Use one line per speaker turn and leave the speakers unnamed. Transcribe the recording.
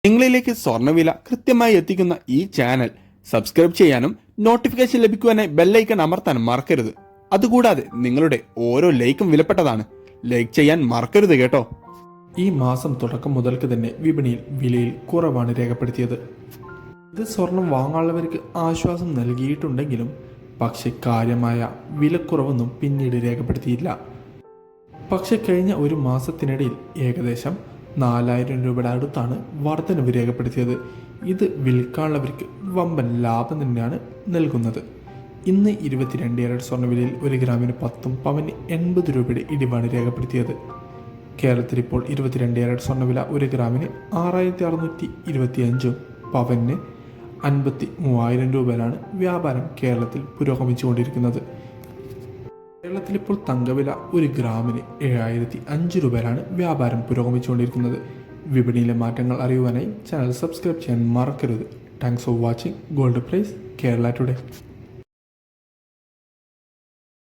നിങ്ങളിലേക്ക് സ്വർണ്ണവില കൃത്യമായി എത്തിക്കുന്ന ഈ ചാനൽ സബ്സ്ക്രൈബ് ചെയ്യാനും നോട്ടിഫിക്കേഷൻ ലഭിക്കുവാനായി ബെല്ലൈക്കൺ അമർത്താനും മറക്കരുത്. അതുകൂടാതെ നിങ്ങളുടെ ഓരോ ലൈക്കും വിലപ്പെട്ടതാണ്. ലൈക്ക് ചെയ്യാൻ മറക്കരുത് കേട്ടോ.
ഈ മാസം തുടക്കം മുതൽക്ക് തന്നെ വിലയിൽ കുറവാണ് രേഖപ്പെടുത്തിയത്. ഇത് സ്വർണം വാങ്ങാനുള്ളവർക്ക് ആശ്വാസം നൽകിയിട്ടുണ്ടെങ്കിലും പക്ഷെ കാര്യമായ വിലക്കുറവൊന്നും പിന്നീട് രേഖപ്പെടുത്തിയില്ല. പക്ഷെ കഴിഞ്ഞ ഒരു മാസത്തിനിടയിൽ ഏകദേശം 4000 രൂപയുടെ അടുത്താണ് വർധനവ് രേഖപ്പെടുത്തിയത്. ഇത് വിൽക്കാനുള്ളവർക്ക് വമ്പൻ ലാഭം തന്നെയാണ് നൽകുന്നത്. ഇന്ന് 22 ക്യാരറ്റ് സ്വർണ്ണവിലയിൽ 1 ഗ്രാമിന് 10 പവന് 80 രൂപയുടെ ഇടിവാണ് രേഖപ്പെടുത്തിയത്. കേരളത്തിൽ ഇപ്പോൾ 22 ക്യാരറ്റ് സ്വർണ്ണവില 1 ഗ്രാമിന് 6625 പവന് 53,000 രൂപയിലാണ് വ്യാപാരം കേരളത്തിൽ പുരോഗമിച്ചുകൊണ്ടിരിക്കുന്നത്. കേരളത്തിൽ ഇപ്പോൾ തങ്കവില 1 ഗ്രാമിന് 7005 രൂപയിലാണ് വ്യാപാരം പുരോഗമിച്ചുകൊണ്ടിരിക്കുന്നത്. വിപണിയിലെ മാറ്റങ്ങൾ അറിയുവാനായി ചാനൽ സബ്സ്ക്രൈബ് ചെയ്യാൻ മറക്കരുത്. Thanks for watching gold price Kerala today.